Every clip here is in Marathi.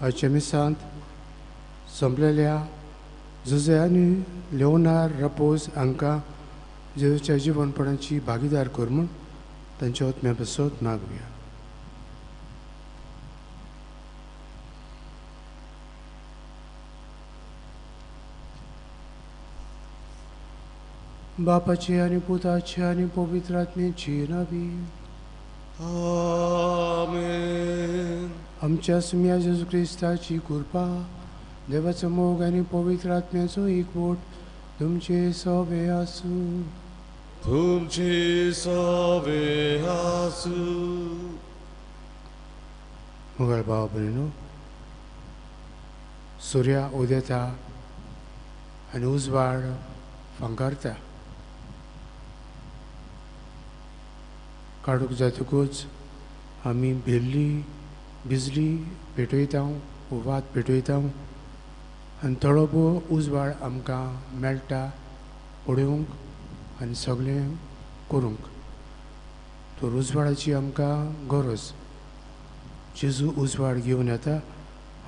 अचेमिसांत संपलेल्या झुजे आनी लेवनार रपोज हांकां जेजूच्या जिवनपणाची भागीदार कर म्हूण तांच्या आत्म्या बसत मागुया. बापाची आनी पुताची आनी पवित्र आत्म्याची नावी. आमेन. आमच्या सुम्या जेजू क्रिस्ताची कृपा, देवाचो मोग आनी पवित्र आत्म्याचो एकवट तुमचे सवे आसूं. तुमचे सवे आसूं. मोगाळ भाव भयणो, सुर्या उदेता आनी उजवाड फांकारता. काडूक जातकूच आमी बिजली पेटयता, वात पेटयता आनी थोडो उजवाड आमकां मेळटा पळोवंक आनी सगळें करूंक. तर उजवाडाची आमकां गरज. जेजू उजवाड घेवन येता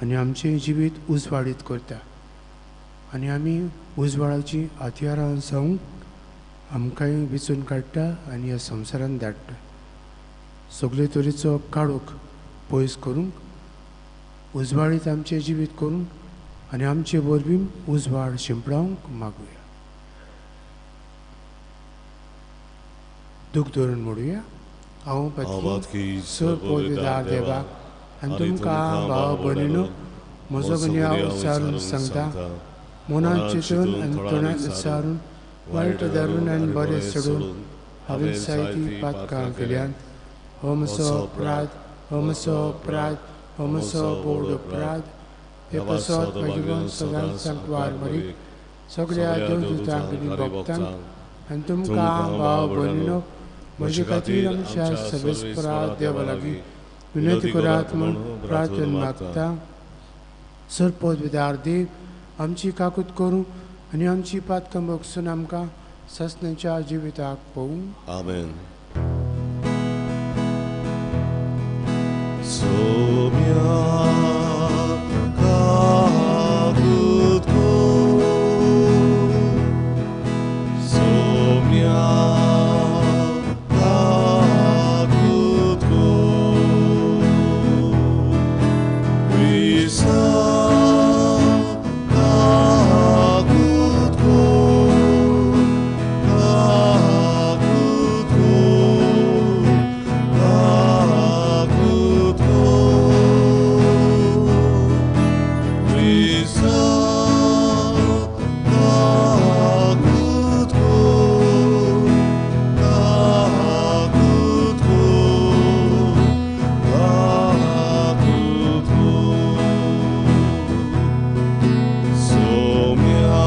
आनी आमचें जिवीत उजवाडीत करता आनी आमी उजवाडाची हातयारां जावंक आमकांय वेंचून काडटा आनी ह्या संवसारांत धाडटा. सगळे तरेचो काळोख पयस करूंक, उजवाडीत आमचें जिवीत करूंक आनी आमचे वरवीं उजवाड शिंपडावंक मागुया. दूख धरून म्हणुया. हांव पातकी सर्पोदार देवाक आनी तुमकां भाव भयणीनो, म्हजो गुन्यांव विचारून सांगता. मनांत चिंतून आनी तोंडांत विचारून, वायट धरून आनी बरें सोडून हांवें जायतीं पातकां केल्यात. हो म्हजो अपराध, हो म्हजो अपराध, हो म्हजो बोड अपराध. हे पासत म्हाजी वन सदांच सांकवार मरी सगळ्या देवदूतांक आनी भक्तांक आनी तुमकां भाव भयणीनो, म्हजे खातीर आमच्या सर्वेस्परा देवा लागीं विनंती करात म्हूण प्रार्थना मागता. सर्पोद्विदार देव, आमची काकूत करूं आनी आमची पातकां बगसून आमकां ससण्याच्या जिविताक पळोवंक. आमेन. सोम्या काकूत कर, सोम्या काकूत कर, विसा काकूत कर, काकूत कर, काकूत कर, विसा काकूत कर, काकूत कर, काकूत कर. सोम्या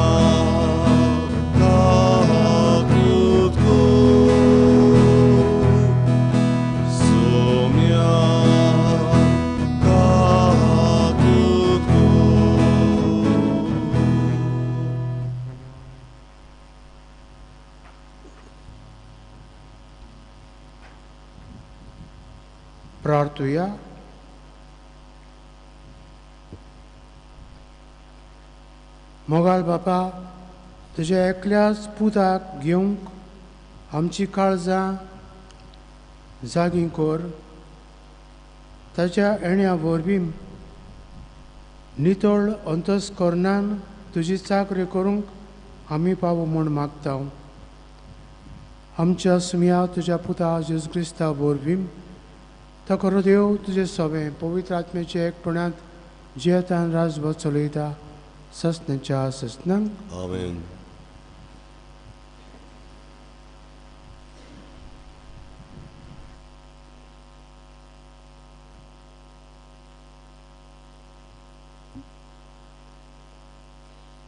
काकूत कर, सोम्या काकूत कर. प्रार्थुया. मोगाळ बापा, तुज्या एकल्याच पुताक घेवंक आमची काळजां जागी कर. ताच्या येण्या वरवीं नितळ अंतस्करणान तुजी चाकरी करूंक आमी पावो म्हूण मागता. आमच्या सुम्या तुज्या पुता जेजू क्रिस्ता वरवीं तो खरो देव तुजें सवें पवित्र आत्म्याच्या एकपणांत जियेतान राजभर चलयता ससण्याच्या ससनांक. आमेन.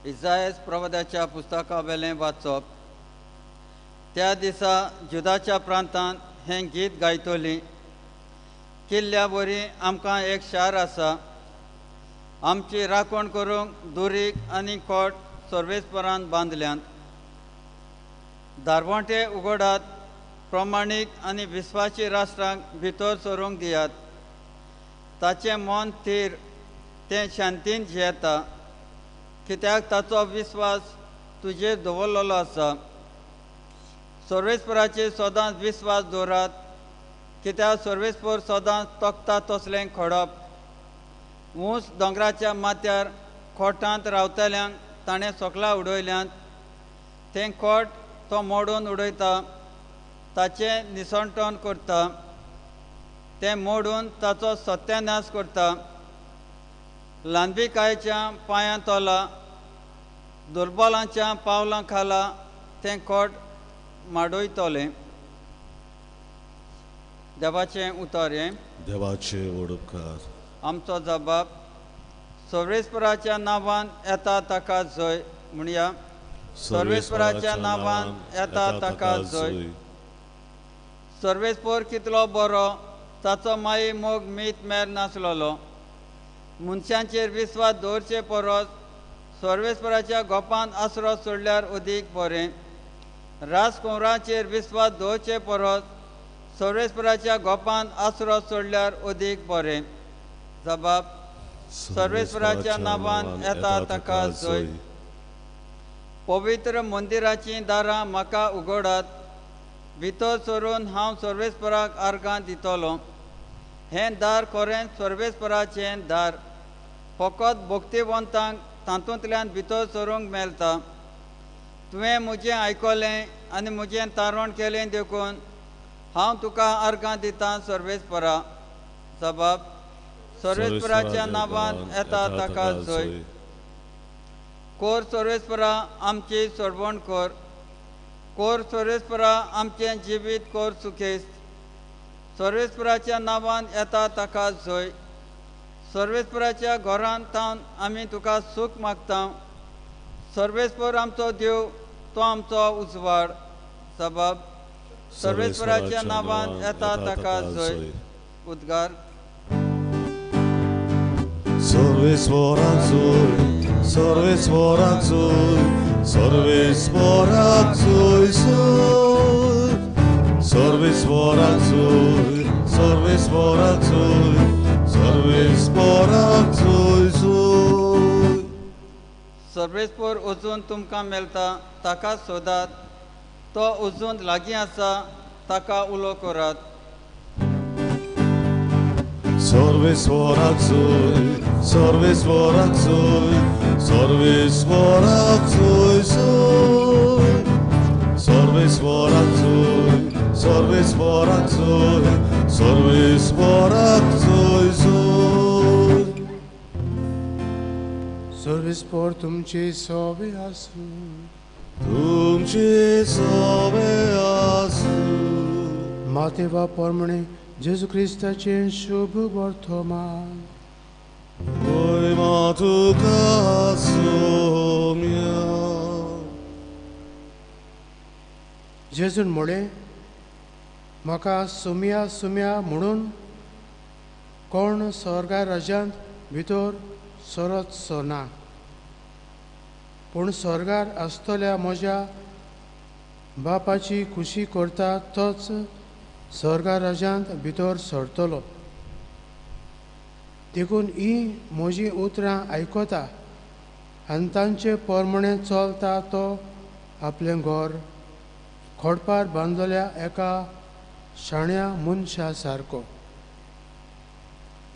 इसायास प्रवादाच्या पुस्तका वेलें वाचप. त्या दिसा जुदाच्या प्रांतांत हें गीत गायतलीं. किल्ल्या वरी आमकां एक शार आसा, आमची राखण करूंक दुरीक आनी कोट सर्वेस्परान बांदल्यात. दारवटे उगडात, प्रमाणीक आनी विस्वासी राष्ट्रांक भितर सरूंक दियात. ताचें मन थीर तें शांतीन जियेता कित्याक ताचो विस्वास तुजेर दवरलेलो आसा. सर्वेस्पराचेर सदांच विस्वास दवरात कित्याक सर्वेस्पर सदांच तोखता तसलें खडप. ऊंच दोंगराच्या माथ्यार खोटांत रावतल्यांक ताणें सोकला उडयल्यांत. तें खोट तो मोडून उडयता, ताचें निसणटण करता. तें मोडून ताचो सत्यानाश करता. ल्हानबिकायेच्या पांयां तोला, दुर्बलांच्या पावलां खाला तें खोट माडयतलें. देवाचें उतर हें. देवाचे ओडपकार. आमचो जबाब सर्वेस्पराच्या नांवान येता ताका जय म्हणया. सर्वेस्पराच्या नांवान येता ताका जय. सर्वेस्पर कितलो बरो ताचो माई मोग मीत मेर नासलोलो. मनशांचेर विस्वास दवरचे परस सर्वेस्पराच्या गोपांत आसरो सोडल्यार अदीक बरें. राजकुंवराचेर विस्वास दवरचे परस सर्वेस्पराच्या गोपांत आसरो सोडल्यार अदीक बरें. जबाब सर्वेस्पराच्या नांवान येता ताका जय. पवित्र मंदिराचीं दारां म्हाका उगडात. भितर सरून हांव सर्वेस्पराक आर्गां दितलों. हें दार खरें सर्वेस्पराचें दार. फकत भक्तिवंतांक तातूंतल्यान भितर सरूंक मेळटा. तुवें म्हजें आयकलें आनी म्हजें तारण केलें देखून हांव तुका आर्गां दितां सर्वेस्परा. जबाब सर्वेस्पराच्या नांवान येता ताका जय. कोर सर्वेस्परा आमची सोडवण कर. कोर सर्वेस्परा आमचें जिवीत कोर सुखेस्त. सर्वेस्पराच्या नांवान येता ताका जय. सर्वेस्पराच्या घरांत थावन आमी तुका सूख मागता. सर्वेस्पर आमचो देव, तो आमचो उजवाड. जबाब सर्वेस्पराच्या नांवान येता ताका जय. उद्गार. सर्वेस्पराक जय, सर्वेस्पराक जय, सर्वेस्पराक जय जय. सर्वेस्पराक जय, सर्वेस्पराक जय, सर्वेस्पराक जय जय. सर्वेस्पर अजून तुमकां मेळटा ताका सोदात. तो अजून लागीं आसा ताका उलो करात. सर्वेस्पराक जय, सर्वेस्पराक जय, सर्वेस्पराक जय जय. सर्वेस्पराक जय, सर्वेस्पराक जय, सर्वेस्पराक जय जय. सर्वेस्पर तुमचे सवे आसूं. तुमचे सवे आसूं. मातेवा परमणे जेजू क्रिस्ताचें शुभ वर्तमान. Pojma tuka somia. जेजून म्हळें, म्हाका सुम्या सुम्या म्हणून कोण स्वर्गा राज्यांत भितर सरचो ना. पूण स्वर्गार आसतल्या म्हज्या बापाची खुशी करता तोच स्वर्गा राज्यांत भितर सरतलो. देखून ही म्हजी उतरां आयकता आनी तांचे परमणे चलता तो आपलें घर खोडपार बांदलेल्या एका शाण्या मनशा सारको.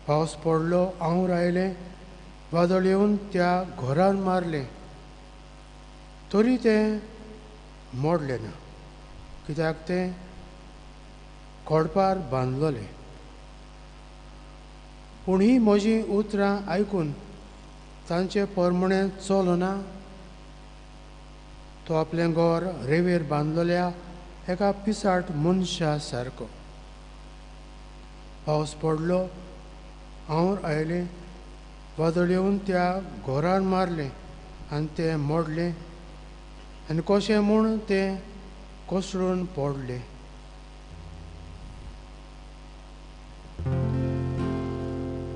पावस पडलो, हांव रायलें, वादळ येवन त्या घरान मारलें, तरी तें मोडलें ना, कित्याक तें खोडपार बांदलोलें. पूण ही म्हजी उतरां आयकून तांचे परमणे चलना तो आपलें घर रेंवेर बांदलेल्या एका पिसाट मनशा सारको. पावस पडलो, हांव आयलें, वादळ येवन त्या घरान मारलें आनी तें मोडलें आनी कशें म्हूण तें कोसळून पडलें.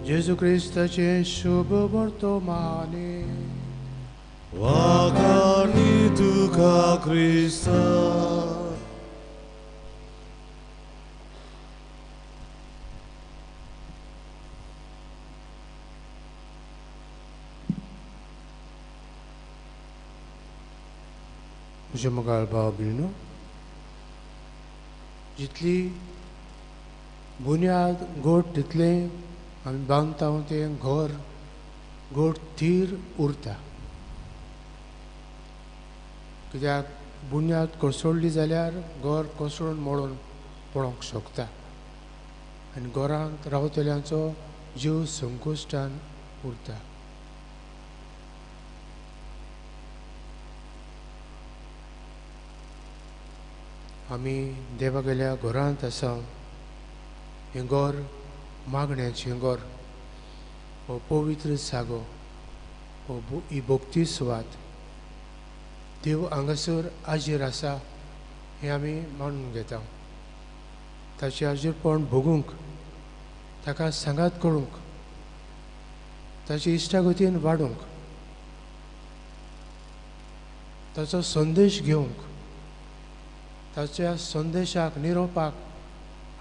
जेजू क्रिस्ताचें शुभ वर्तमाने. Wakani tuka Krista. म्हज्या मोगाळ भाव भयणो, जितली बुन्याद गोड तितलें आमी बांदता तें घर गोड थीर उरता. कित्याक बुन्याद कोसळ्ळी जाल्यार घर कोसळून मोडून पडोंक शकता आनी घरांत रावतल्यांचो जीव संकुश्टान उरता. आमी देवा गेल्या घरांत आसा. हें घर मागण्याचें घर, हो पवित्र जागो, ही भोगती सुवात देव हांगासर हाजीर आसा हें आमी मानून घेता. ताचें हाजीरपण भोगूंक, ताका सांगात करूंक, ताची इश्टागतीन वाडूंक, ताचो संदेश घेवंक, ताच्या संदेशाक निरोपाक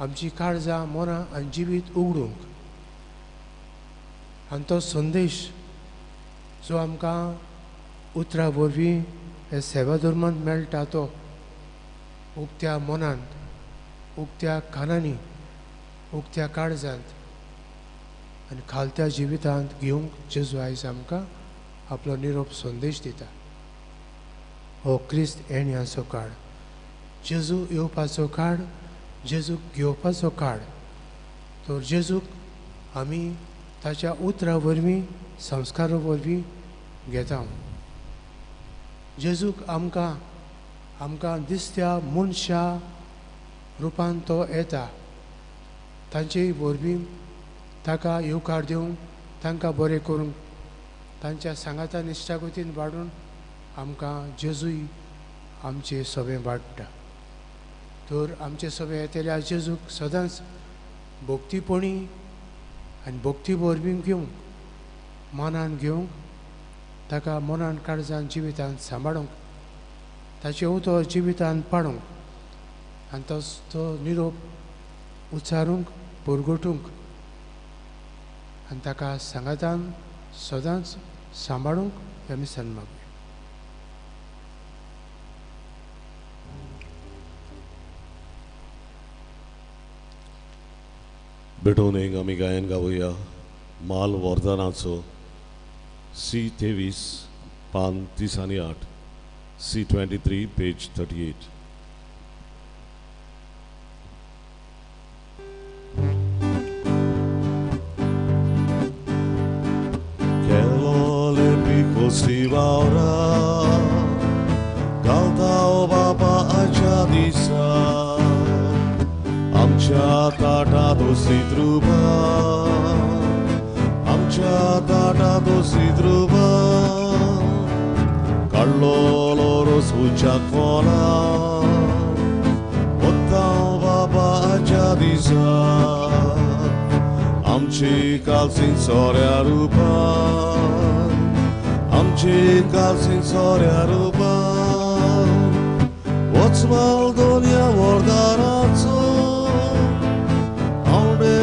आमची काळजां मनां आनी जिवीत उगडूंक. आनी तो संदेश जो आमकां उतरां वरवीं हे सेवा धर्मांत मेळटा तो उक्त्या मनांत, उक्त्या कानांनी, उक्त्या काळजांत आनी खालत्या जिवितांत घेवंक जेजू आयज आमकां आपलो निरोप संदेश दिता. हो क्रिस्त येण्याचो काळ, जेजू येवपाचो काळ, जेजूक घेवपाचो काळ. तर जेजूक आमी ताच्या उतरां वरवीं, संस्कारा वरवीं घेता. जेजूक आमकां दिसत्या मनशा रुपान तो येता. तांचे वरवीं ताका येवकार दिवंक, तांकां बरें करूंक, तांच्या सांगातान इश्टागतीन वाडून आमकां जेजूय आमचे सवें वाडटा. तर आमचे सवें येतल्या जेजूक सदांच भोगतीपणी आनी भोगती वरवीं घेवंक, मनान घेवंक, ताका मनान काळजान जिवितांत सांबाळूंक, ताचे उतर जिवितांत पाडूंक आनी तो निरोप उच्चारूंक, परगटूंक आनी ताका सांगातान सदांच सांबाळूंक हें आमी सन मागूया. भेटोवनेक आमी गायन गावुया माल वर्धनाचो C23 पान 38, C23 page 38. Che le pico si vaura Galta o baba aja disa Amcha tata dosi druba Amcha tata dosi druba Carlo loro sbuccia cola Otta o baba aja disa Amchi calzin soria rupa Amchi calzin soria rupa What's Valdonia Vordarazzo Aunde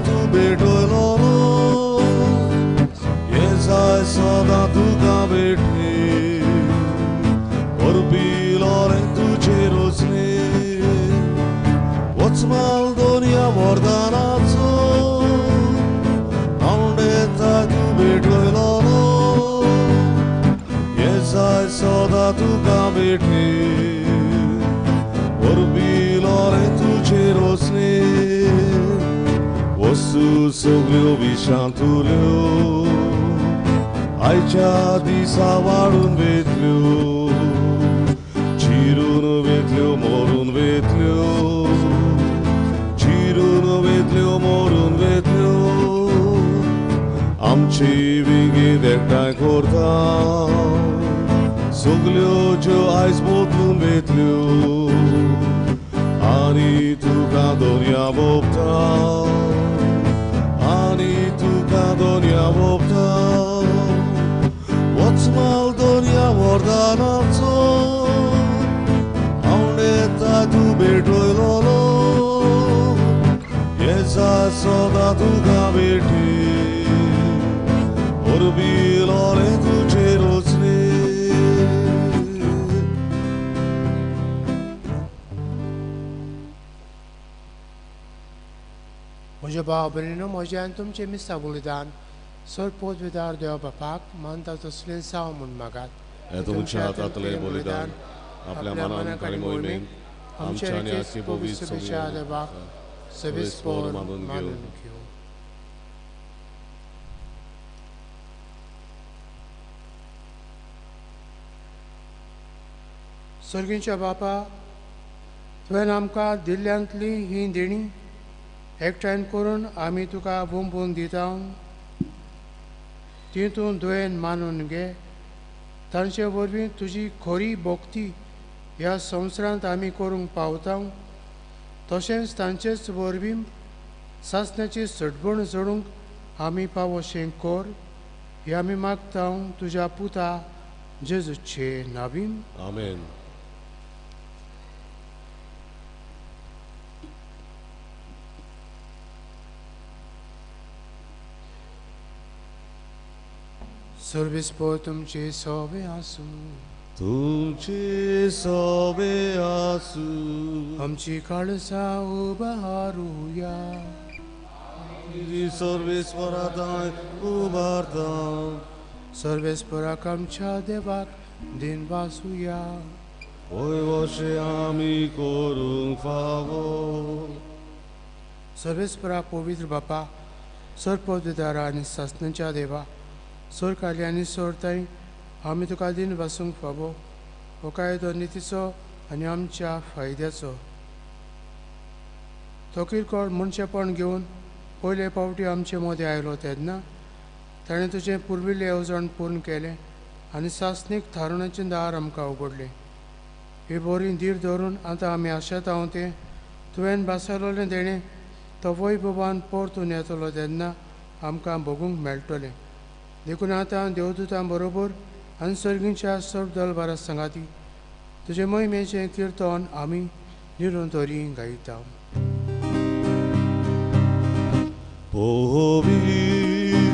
tu beto loro Yes I saw that tu gabeti Orbi lorentu cerosne What's Valdonia Vordarazzo tu beto loro Yes I saw that tu gabeti Orbi lorentu cerosne Osu soglio vishantulio Aicha di savarun vetlio Cirun vetlio morun vetlio Cirun vetlio morun vetlio Amchi vingi dektai korta Soglio jo ais botlun vetlio Ani tu kadonia bopta Ani tu kadonia bopta What's Maldonia Vordanazzo Aunetta tu beto lolo Yes I saw that tu gabeti Orbi lorentu cerosne म्हज्या भाव भयणीनो, म्हजें आनी तुमचें मिसा बलिदान सर पोतविदार देवा बापाक मानता तसलें साव म्हूण मागात. हे तुमच्या हातांतलें बलिदान आपल्या मनांत आनी मोहिमेन आमच्या आनी आजची पवित्र सभेच्या देवाक सविस्पर मानून घेवं. सर्गींच्या बापा, तुवें आमकां दिल्ल्यांतली ही देणी एकठांय करून आमी तुका बुंबून दिता. ती तूं दुयेन मानून घे. तांचे वरवीं तुजी खरी भोक्ती ह्या संवसारांत आमी करूंक पावता. तशेंच तांचेच वरवीं सासण्याची सटभण जडूंक आमी पावोशें कर. हें आमी मागता तुज्या पुता जेजूचे नांवीन. आमेन. सर्वेस्पर तुमचे सवे आसूं. तुमचे सवे आसूं. आमची काळजा उबारूया. सर्वेस्पराताय उबारता. सर्वेस्पराक आमच्या देवाक दिन वासूया. ओय वशे आमी करूंक फावो. सर्वेस्परा पवित्र बापा, सरपोतदारा आनी सासणाच्या देवा, सोर काली आनी सोरताय आमी तुका दिन वासूंक फावो. हो कायदो नितीचो आनी आमच्या फायद्याचो. तो किरकोळ मनशेपण घेवन पयले फावटी आमचे मदें आयलो तेन्ना ताणें तुजें पुर्विल्लें येवजण पूर्ण केलें आनी सासणीक थारणाचें दार आमकां उगडलें. ही बरी धीर धरून आतां आमी आशेता तें तुवें बासयलोलें देणें तो वैभवान परतून येतलो तेन्ना आमकां भोगूंक मेळटलें. देखून आतां देवदूतां बरोबर आनी सर्गींच्या सर्व दलबारा सांगाती तुजे महिमेचें किर्तन आमी निरंतरी गायता. पोवी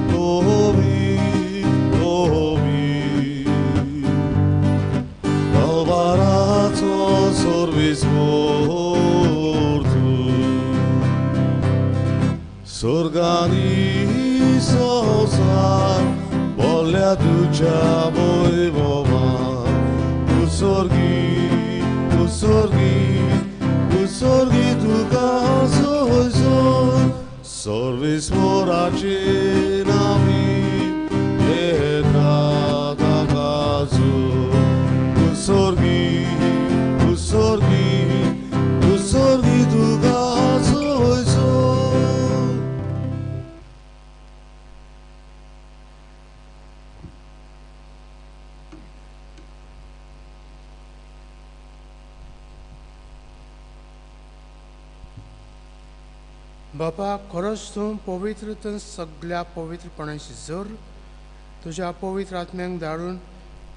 पोवी पोवी दलबाराचो सर्वेस्पर तूं. स्वर्गांनी संवसार बोल्या तुज्या वैभवान. उसर्गी तुका सोय सर्वेस्पराचे नांवी येता ताकाचो. उसर्गी तुका सोय. बापा, खरोच तूं पवित्र सगळ्या पवित्रपणाची जर तुज्या पवित्र आत्म्यांक धाडून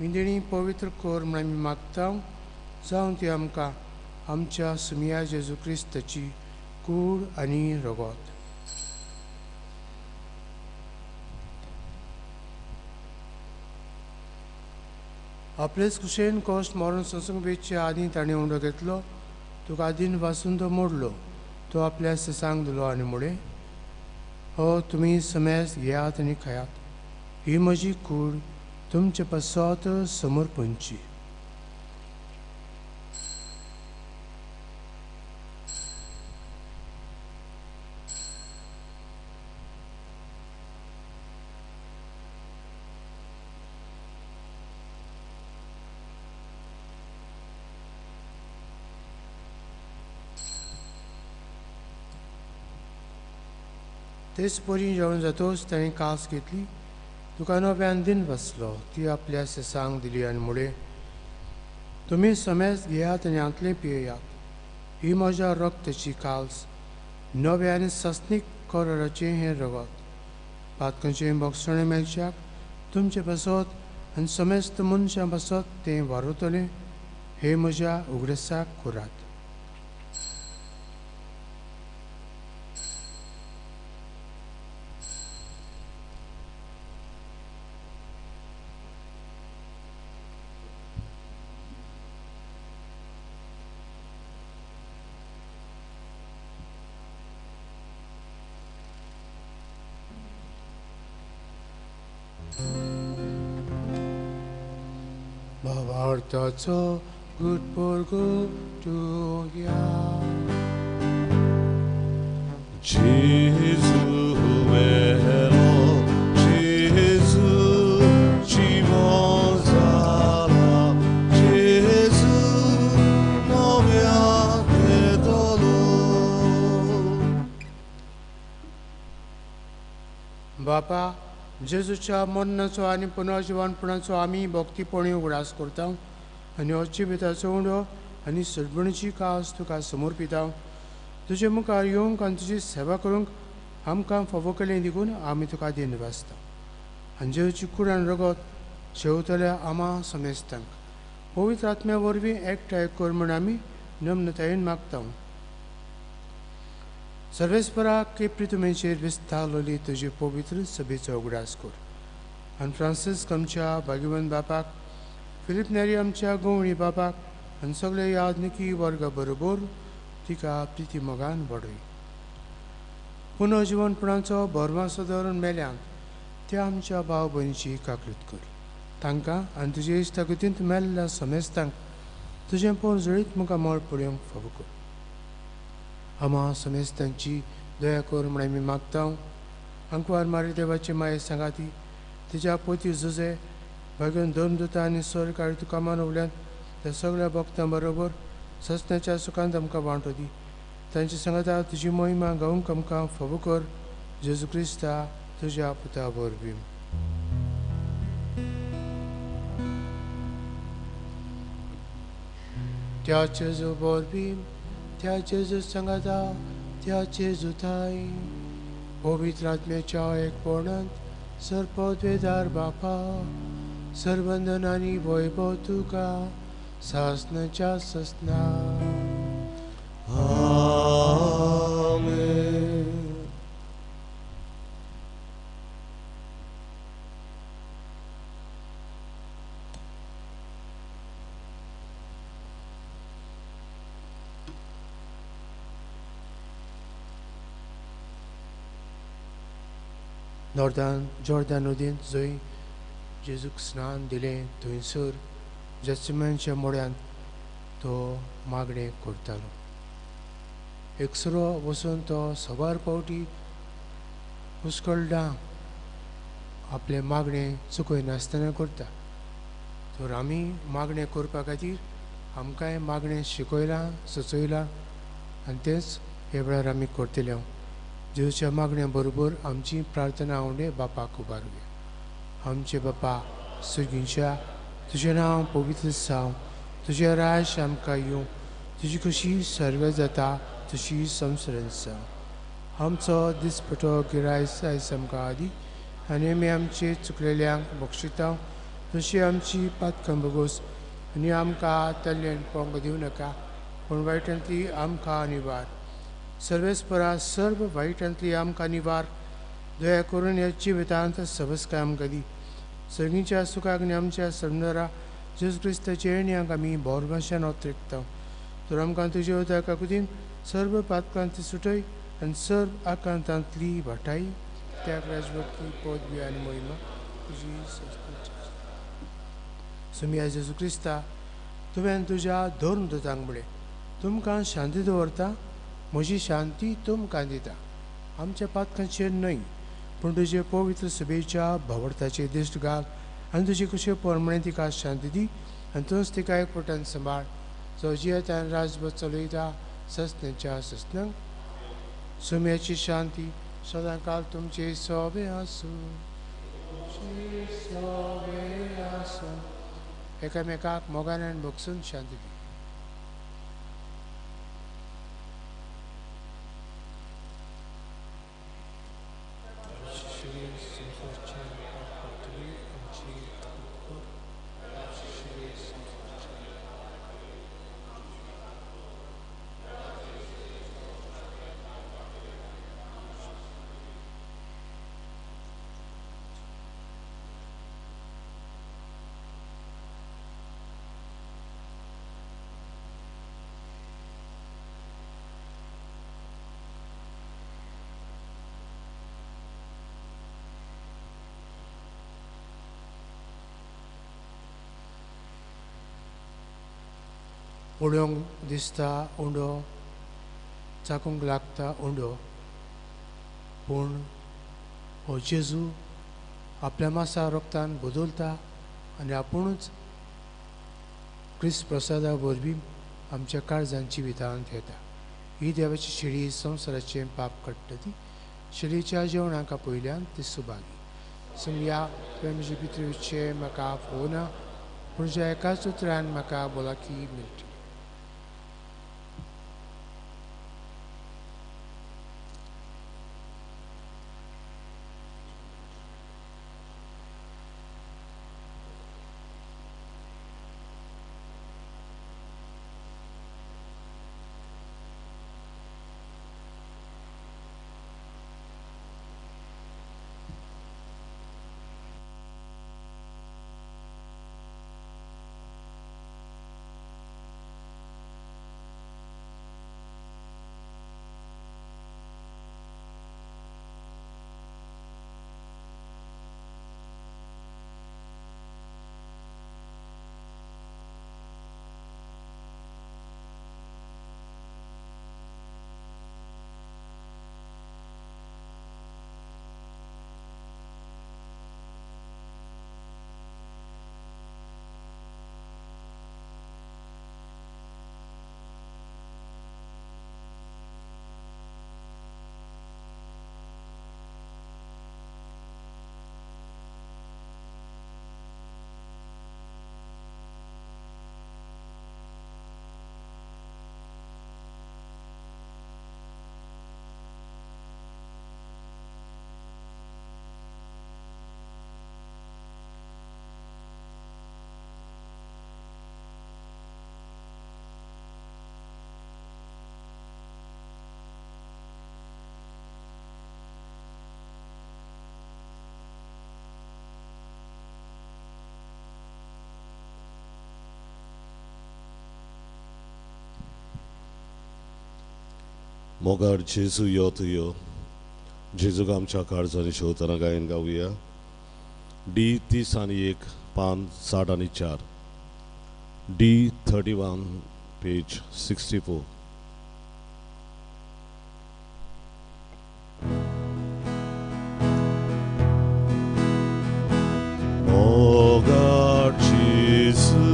विंदणी पवित्र कर म्हूण आमी मागता. जावं ती आमकां आमच्या सुमिया जेजू क्रिस्ताची कूड आनी रगत. आपलेच कुशेन कश्ट मरण संसंगेच्या आदी ताणें उंडो घेतलो. तुका आदीन वासून तो मोडलो. तो आपल्या सिसांक दिलो आनी मुळे हो तुमी समेज घेयात आनी खायात. ही म्हजी कूड तुमचे पासत समर्पणची. तेच परी जेवण जातोच ताणें कास घेतली. तुका नव्यान दिन बसलो. ती आपल्या सिसांक दिली आनी मुळे तुमी समेज घेयात आनी हातलें पियेयात. ही म्हज्या रक्ताची काल्स नव्या आनी सस्नीक कराराचें हें रगत. पातकांचें भक्षण मेळच्याक तुमचे बसत आनी समेस्त मनशां बसत तें वारुतलें. हे म्हज्या उगडसाक करात. भावार्थाचो गुटपोरगो तुया Gesù vero, Gesù ci mozala, Gesù nome anche dolore. बापा जेजूच्या मरणाचो आनी पुनर्जीवनपणाचो आमी भक्तीपणी उगडास करता आनी अच्छी बिताचो उंडो आनी सडबणीची कास तुका समर्पिता. तुजे मुखार येवंक आनी तुजी सेवा करूंक आमकां फावो केलें देखून आमी तुका दिनवासता. आनी जेजूची कूड आनी रगत शेवतल्या आमा समेस्तांक पवित्र आत्म्या वरवीं एकठांय कर म्हूण आमी नम्रतायेन मागता. सर्वेस्परा केप्रितुमेचेर विस्तारलोली तुजे पवित्र सभेचो उगडास कर. आनी फ्रांसीस आमच्या भाग्यवान बापाक, फिलीप नेरी आमच्या गोवणी बापाक आनी सगळे यादनिकी वर्गा बरोबर तिका प्रिती मोगान वाडय. पुनर्जीवनपणाचो भरमासो धरून मेल्यांक त्या आमच्या भाव भयणीची काकूट कर. तांकां आनी तुजे इश्टागतींत मेल्ल्या समेस्तांक तुजें पोर जळीत मुखार मोळ पडयोंक फावो कर. आमा समेस्तांची दया कर म्हूण आमी मागता. अंकवार मारी देवाची माये सांगाती तिच्या पोती झुजे भाग्यवान धर्मदूता आनी सरकारी तुका मानवल्यान त्या सगळ्या भक्तां बरोबर ससण्याच्या सुखांत आमकां वांटो दी. तांची सांगाता तुजी महिमा गावूंक आमकां फावो कर. जेजू क्रिस्ता तुज्या पुता वरवीं. त्या जेजू वरवीं, त्या जेजू सांगाता, त्या जेजू थाय पवित्र आत्म्याच्या एकपणांत सर्पद्वेदार बापा सर्वंदन आनी वैभव तुका सासनाच्या ससना. Amen. जॉर्दान नदींत जंय जेजूक स्नान दिलें थंयसर जस्टिमॅनच्या मोड्यान तो मागणें करतालो. एकसरो वचून तो सवार पावटी हुस्कळडां आपले मागणें चुकय नासतना करता. तर आमी मागणें करपा खातीर आमकांय मागणें शिकयलां, सुचयलां आनी तेंच हे वेळार आमी करतले. जेजूच्या मागण्या बरोबर आमची प्रार्थना उंडे बापाक उबारुया. आमचे बापा सुर्गींच्या तुजें नांव पवित्र जावं, तुजें राज आमकां येवं, तुजी खुशी सर्वे जाता तशी संवसारांत जावं. आमचो दिसपटो गिरायस आयज आमकां दी आनी आमी आमचे चुकलेल्यांक बक्षिता तशी आमची पातकां बगोस आनी आमकां तल्लेन पोंग दिवं नाका पूण वायटांतली आमकां निवार. सर्वेस्परा सर्व वायटांतली आमकां निवार. दया करून ह्या जिवितांत सबस्काय आमकां दी. सगळींच्या सुखाक आनी आमच्या सरदारा जेजू क्रिस्ताच्या येण्याक आमी बोरमाशान ओत्रेकता. तर आमकां तुजे उदका काकुतीन सर्व पातकांतली सुटय आनी सर्व आकांतांतली वाटाय. त्याग राजभक्ती पदवी आनी मोहिमा तुजी सुमिया जेजू क्रिस्ता तुवें तुज्या धर्मदूतांक म्हळें तुमकां शांती दवरता, म्हजी शांती तुमकां दिता. आमच्या पातकांचेर न्हय पूण तुजे पवित्र सभेच्या भावार्थाचेर दिश्ट घाल आनी तुजी कशें परमणें तिका शांती दी आनी तूंच तिका एकवटान सांबाळ जो जियेता आनी राजभर चलयता ससण्याच्या ससनांक. सुम्याची शांती सदां काल तुमचे सोबे आसूं. एकामेकाक मोगान बगसून शांती दी. उडोवंक दिसता उंडो, चाकूंक लागता उंडो, पूण हो जेजू आपल्या मासा रोगतान बदलता आनी आपुणूच क्रिस्त प्रसादा वरवीं आमच्या काळजांची विधांत येता. ही देवाची शिडी संवसाराचें पाप काडटा ती शिडीच्या जेवणाका पयल्यान ती सुभागी. समया प्रेमाचे पितृचे म्हाका फोना पूण ज्या एकाच उतरान म्हाका बोलाकी मेळटा. मोगार जेजू यो तू यो, जेजूक आमच्या काळजांनी शेवताना गायन गावया. D30 पान 60 आणि 4, D31 पेज 64. मोगार जेजू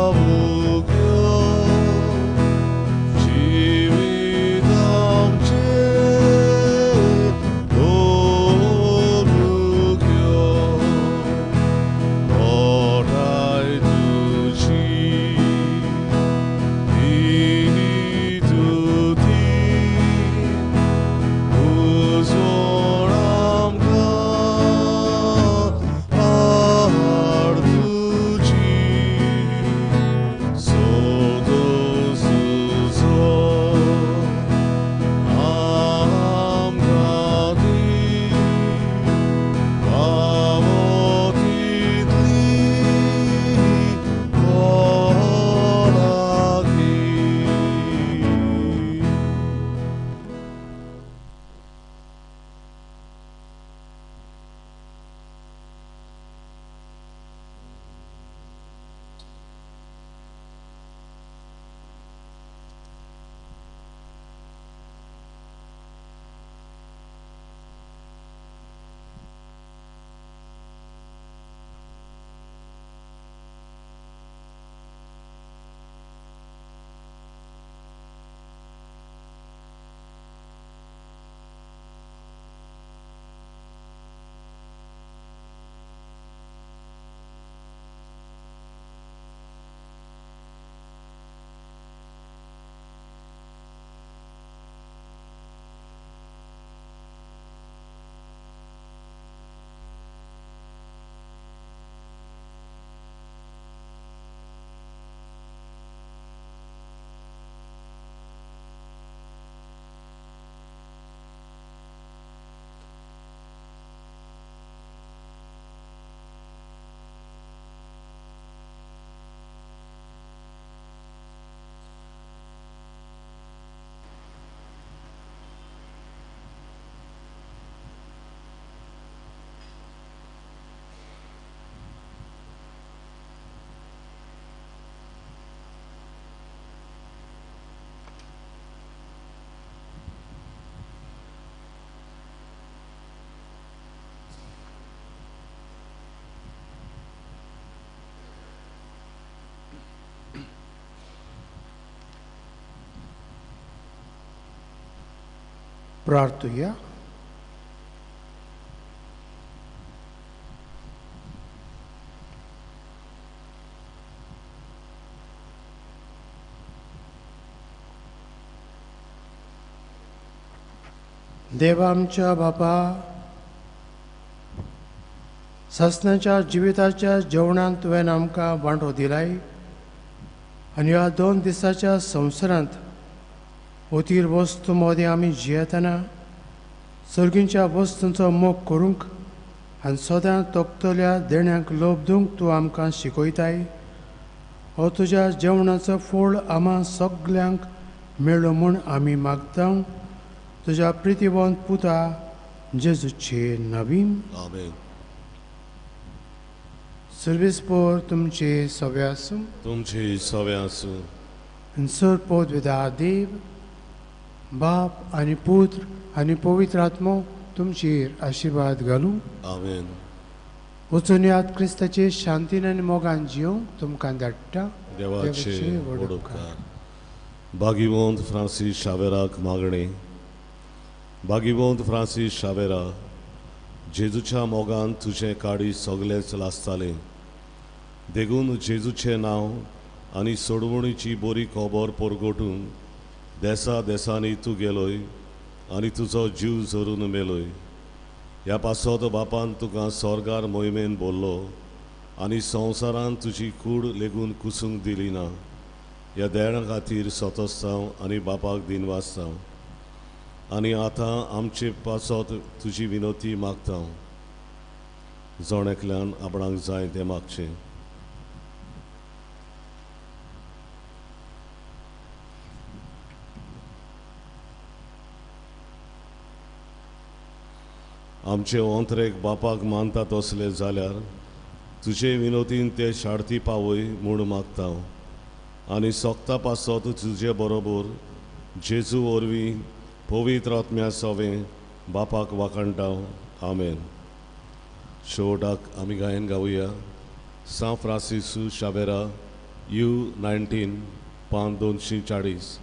Ramugyo प्रार्थुया. देवा आमच्या बापा, ससनाच्या जिविताच्या जेवणांत तुवें आमकां वांटो दिलाय आनी ह्या 2 दिसाच्या संवसारांत ओतीर वस्तू मदें आमी जियेतना सर्गींच्या वस्तूंचो मोग करूंक आनी सदां तोखतल्या देण्यांक लोभ दिवंक तूं आमकां शिकयताय. हो तुज्या जेवणाचो फळ आम्हा सगल्यांक मेळ्ळो म्हूण आमी मागता. तुज्या प्रितीवंत पुता जेजूचे नवीन. आमेन. सर्वेस्पोर तुमचे सवे आसूं. तुमचे सवे आसूं. सर पदवेदार देव, बाप आनी पुत्र आनी पवित्र आत्मो तुमचेर आशिर्वाद घालूं. आमेन. वचून याद क्रिस्ताचे शांतीन आनी मोगान जियोंक तुमकां धाडटा. देवाचे व्हड उपकार. भागिवंत फ्रांसीस शावेराक मागणे. भागिवंत फ्रांसीस शावेरा, जेजूच्या मोगान तुझे काडी सगळेच लासताले. देखून जेजूचे नांव आनी सोडवणीची बरी खबर परगटूंक देसा देसांनी तूं गेलोय आनी तुजो जीव झरून मेलोय. ह्या पासत बापान तुका स्वर्गार मोहिमेन बोल्लो आनी संवसारान तुजी कूड लेगून कुसूंक दिली ना. ह्या देणा खातीर सतस्तांव आनी बापाक दिनवासतांव. आनी आतां आमचे पासत तुजी विनोती मागता. जोणेकल्यान आपणाक जाय तें मागचें. आमचे अंतरेक बापाक मानतात असले जाल्यार तुजे विनोतीन ते शार्ती पावय म्हूण मागता. आनी सोगता पासत तुजे बरोबर जेजू वरवीं पवित्र आत्म्या सवें बापाक वाकणटा. आमेन. शेवटाक आमी गायन गावया. सा फ्रांसिसू शावेरा U 19 पान 240.